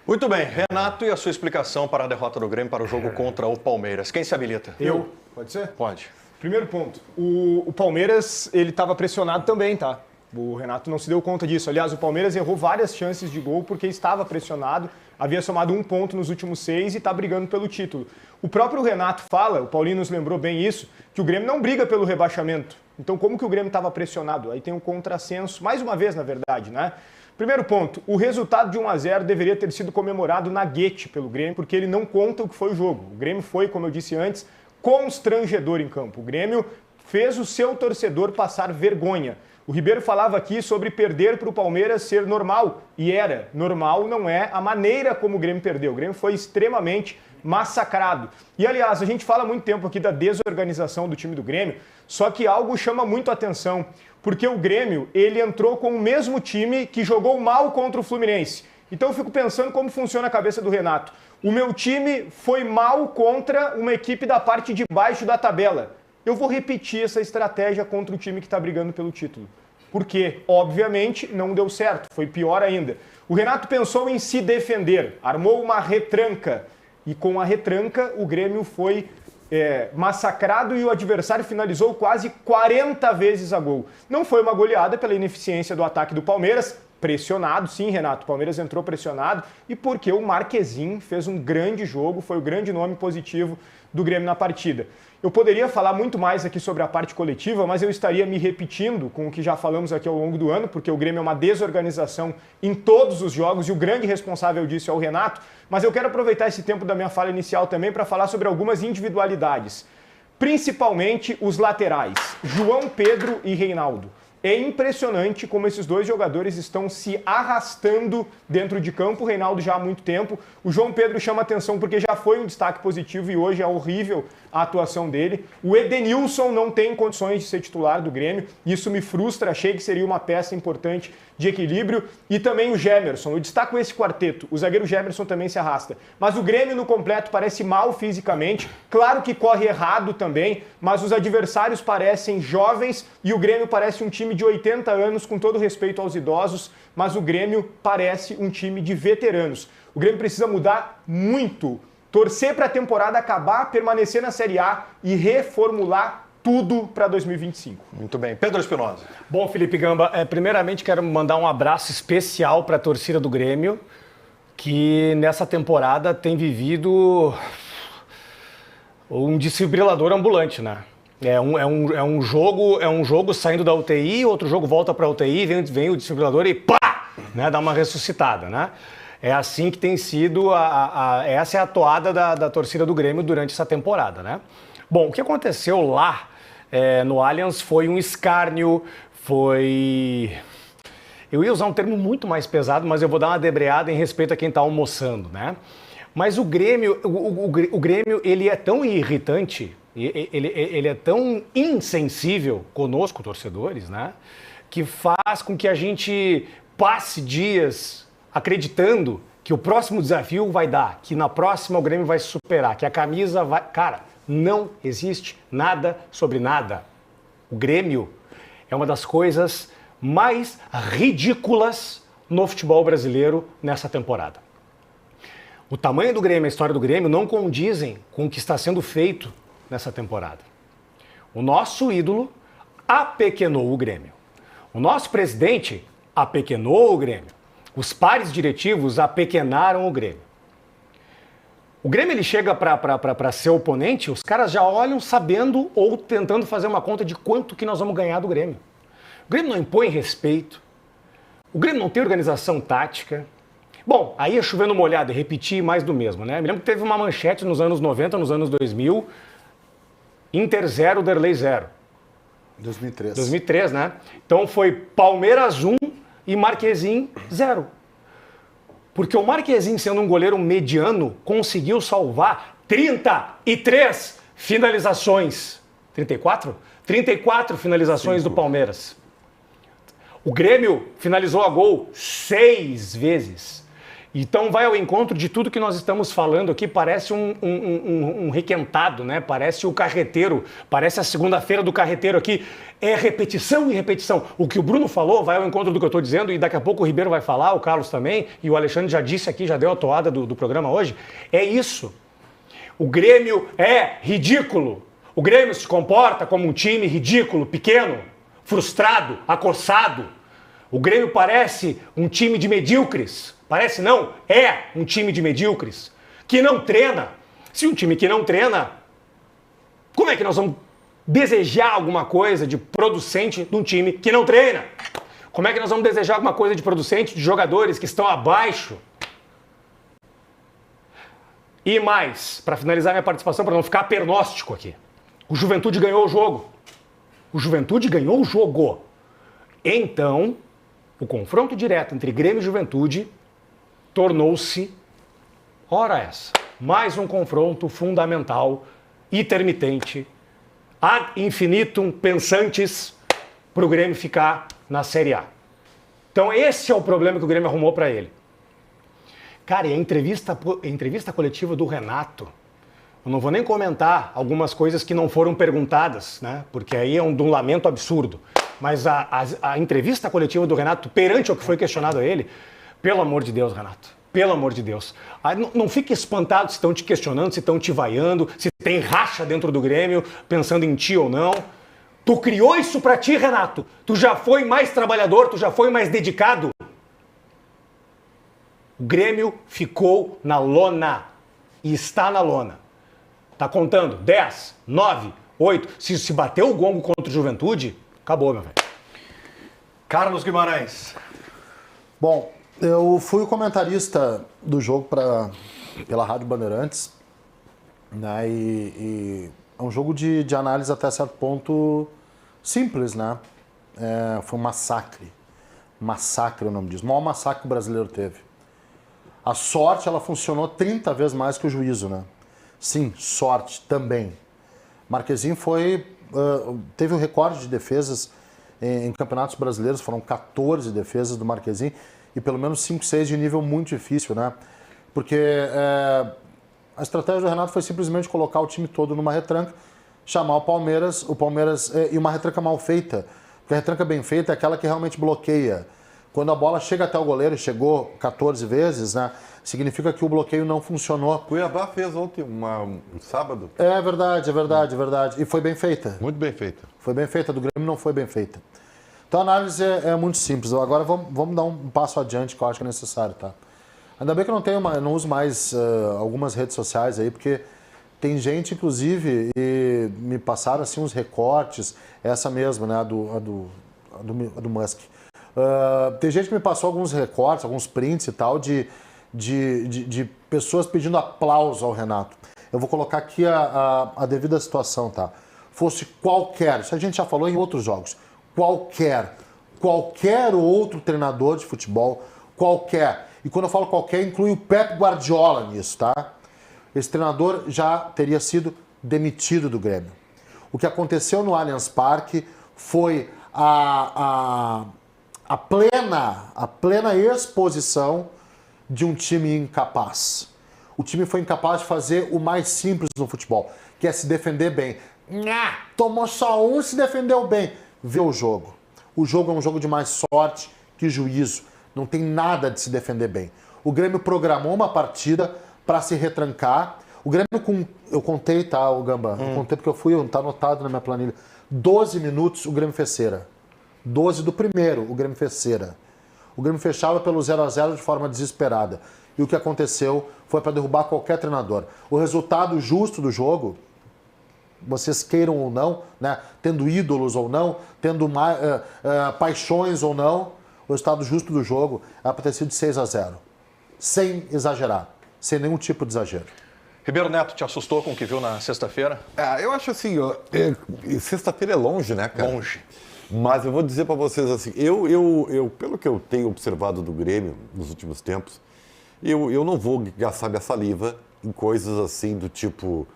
Muito bem, Renato, e a sua explicação para a derrota do Grêmio para o jogo contra o Palmeiras? Quem se habilita? Eu. Pode ser? Pode. Primeiro ponto, o Palmeiras, ele estava pressionado também, tá? O Renato não se deu conta disso. Aliás, o Palmeiras errou várias chances de gol porque estava pressionado, havia somado 1 ponto nos últimos 6 e está brigando pelo título. O próprio Renato fala, o Paulinho nos lembrou bem isso, que o Grêmio não briga pelo rebaixamento. Então, como que o Grêmio estava pressionado? Aí tem um contrassenso, mais uma vez, na verdade, né? Primeiro ponto, o resultado de 1-0 deveria ter sido comemorado na guete pelo Grêmio, porque ele não conta o que foi o jogo. O Grêmio foi, como eu disse antes, constrangedor em campo. O Grêmio fez o seu torcedor passar vergonha. O Ribeiro falava aqui sobre perder para o Palmeiras ser normal, e era. Normal não é a maneira como o Grêmio perdeu. O Grêmio foi extremamente massacrado. E, aliás, a gente fala há muito tempo aqui da desorganização do time do Grêmio, só que algo chama muito a atenção, porque o Grêmio, ele entrou com o mesmo time que jogou mal contra o Fluminense. Então eu fico pensando como funciona a cabeça do Renato. O meu time foi mal contra uma equipe da parte de baixo da tabela. Eu vou repetir essa estratégia contra o time que está brigando pelo título. Porque, obviamente, não deu certo, foi pior ainda. O Renato pensou em se defender, armou uma retranca. E com a retranca, o Grêmio foi massacrado e o adversário finalizou quase 40 vezes a gol. Não foi uma goleada pela ineficiência do ataque do Palmeiras, pressionado, sim, Renato, o Palmeiras entrou pressionado, e porque o Marquezin fez um grande jogo, foi o grande nome positivo do Grêmio na partida. Eu poderia falar muito mais aqui sobre a parte coletiva, mas eu estaria me repetindo com o que já falamos aqui ao longo do ano, porque o Grêmio é uma desorganização em todos os jogos e o grande responsável disso é o Renato, mas eu quero aproveitar esse tempo da minha fala inicial também para falar sobre algumas individualidades, principalmente os laterais, João Pedro e Reinaldo. É impressionante como esses dois jogadores estão se arrastando dentro de campo, o Reinaldo já há muito tempo. O João Pedro chama atenção porque já foi um destaque positivo e hoje é horrível a atuação dele. O Edenilson não tem condições de ser titular do Grêmio, isso me frustra, achei que seria uma peça importante de equilíbrio. E também o Gemerson, eu destaco esse quarteto, o zagueiro Gemerson também se arrasta. Mas o Grêmio no completo parece mal fisicamente, claro que corre errado também, mas os adversários parecem jovens e o Grêmio parece um time de 80 anos, com todo respeito aos idosos, mas o Grêmio parece um time de veteranos. O Grêmio precisa mudar muito, torcer para a temporada acabar, permanecer na Série A e reformular tudo para 2025. Muito bem. Pedro Espinosa. Bom, Felipe Gamba, primeiramente quero mandar um abraço especial para a torcida do Grêmio, que nessa temporada tem vivido um desfibrilador ambulante, né? É um jogo saindo da UTI, outro jogo volta para a UTI, vem o desfibrilador e pá! Né, dá uma ressuscitada, né? É assim que tem sido, essa é a toada da torcida do Grêmio durante essa temporada, né? Bom, o que aconteceu lá no Allianz foi um escárnio, eu ia usar um termo muito mais pesado, mas eu vou dar uma debreada em respeito a quem está almoçando, né? Mas o Grêmio, o Grêmio, ele é tão irritante, ele é tão insensível conosco, torcedores, né? Que faz com que a gente passe dias acreditando que o próximo desafio vai dar, que na próxima o Grêmio vai se superar, que a camisa vai... Cara, não existe nada sobre nada. O Grêmio é uma das coisas mais ridículas no futebol brasileiro nessa temporada. O tamanho do Grêmio, a história do Grêmio não condizem com o que está sendo feito nessa temporada. O nosso ídolo apequenou o Grêmio. O nosso presidente apequenou o Grêmio. Os pares diretivos apequenaram o Grêmio. O Grêmio ele chega para ser oponente, os caras já olham sabendo ou tentando fazer uma conta de quanto que nós vamos ganhar do Grêmio. O Grêmio não impõe respeito, o Grêmio não tem organização tática. Bom, aí é chovendo molhado, repetir mais do mesmo, né? Me lembro que teve uma manchete nos anos 90, nos anos 2000, Inter 0, Derlei 0. 2003. 2003, né? Então foi Palmeiras 1 e Marquezin 0. Porque o Marquezin, sendo um goleiro mediano, conseguiu salvar 33 finalizações. 34? 34 finalizações do Palmeiras. O Grêmio finalizou a gol 6 vezes. Então vai ao encontro de tudo que nós estamos falando aqui, parece um requentado, né? Parece o carreteiro, parece a segunda-feira do carreteiro aqui. É repetição e repetição. O que o Bruno falou vai ao encontro do que eu estou dizendo, e daqui a pouco o Ribeiro vai falar, o Carlos também, e o Alexandre já disse aqui, já deu a toada do programa hoje. É isso. O Grêmio é ridículo. O Grêmio se comporta como um time ridículo, pequeno, frustrado, acossado. O Grêmio parece um time de medíocres. Parece não, é um time de medíocres, que não treina. Se um time que não treina, como é que nós vamos desejar alguma coisa de producente de um time que não treina? Como é que nós vamos desejar alguma coisa de producente de jogadores que estão abaixo? E mais, para finalizar minha participação, para não ficar pernóstico aqui, o Juventude ganhou o jogo. O Juventude ganhou o jogo. Então, o confronto direto entre Grêmio e Juventude tornou-se, ora essa, mais um confronto fundamental, intermitente, ad infinitum pensantes, para o Grêmio ficar na Série A. Então esse é o problema que o Grêmio arrumou para ele. Cara, e a entrevista coletiva do Renato, eu não vou nem comentar algumas coisas que não foram perguntadas, né? Porque aí é de um lamento absurdo. Mas a entrevista coletiva do Renato perante o que foi questionado a ele, pelo amor de Deus, Renato, pelo amor de Deus. Não fique espantado se estão te questionando, se estão te vaiando, se tem racha dentro do Grêmio, pensando em ti ou não. Tu criou isso pra ti, Renato. Tu já foi mais trabalhador, tu já foi mais dedicado. O Grêmio ficou na lona e está na lona. Tá contando? 10, 9, 8. Se bater o gongo contra o Juventude, acabou, meu velho. Carlos Guimarães. Bom, eu fui o comentarista do jogo pela Rádio Bandeirantes, né? E é um jogo de análise até certo ponto simples, né? Foi um massacre. Massacre é o nome disso. O maior massacre que o brasileiro teve. A sorte, ela funcionou 30 vezes mais que o juízo, né? Sim, sorte também. Marquezinho teve o recorde de defesas em campeonatos brasileiros, foram 14 defesas do Marquezinho e pelo menos 5, 6 de nível muito difícil, né? Porque a estratégia do Renato foi simplesmente colocar o time todo numa retranca, chamar o Palmeiras e uma retranca mal feita. Porque a retranca bem feita é aquela que realmente bloqueia. Quando a bola chega até o goleiro, chegou 14 vezes, né? Significa que o bloqueio não funcionou. Cuiabá fez ontem, um sábado. É verdade. E foi bem feita. Muito bem feita. Foi bem feita, do Grêmio não foi bem feita. Então a análise é muito simples. Agora vamos dar um passo adiante que eu acho que é necessário, tá? Ainda bem que eu não uso mais algumas redes sociais aí, porque tem gente, inclusive, e me passaram assim uns recortes, essa mesma, né, a do Musk. Tem gente que me passou alguns recortes, alguns prints e tal, de pessoas pedindo aplauso ao Renato. Eu vou colocar aqui a devida situação, tá? Fosse qualquer, isso a gente já falou em outros jogos, qualquer outro treinador de futebol, qualquer, e quando eu falo qualquer, inclui o Pep Guardiola nisso, tá? Esse treinador já teria sido demitido do Grêmio. O que aconteceu no Allianz Parque foi a plena exposição de um time incapaz. O time foi incapaz de fazer o mais simples no futebol, que é se defender bem. Tomou só um, se defendeu bem. Vê o jogo. O jogo é um jogo de mais sorte que juízo. Não tem nada de se defender bem. O Grêmio programou uma partida para se retrancar. O Grêmio, eu contei, tá, o Gamba? Eu contei porque tá anotado na minha planilha. 12 minutos o Grêmio fez cera. 12 do primeiro, o Grêmio fez cera. O Grêmio fechava pelo 0-0 de forma desesperada. E o que aconteceu foi para derrubar qualquer treinador. O resultado justo do jogo, vocês queiram ou não, né, tendo ídolos ou não, tendo paixões ou não, o resultado justo do jogo é para ter sido 6-0. Sem exagerar, sem nenhum tipo de exagero. Ribeiro Neto, te assustou com o que viu na sexta-feira? Eu acho assim, sexta-feira é longe, né, cara? Longe. Mas eu vou dizer para vocês assim, pelo que eu tenho observado do Grêmio nos últimos tempos, eu não vou gastar minha saliva em coisas assim do tipo,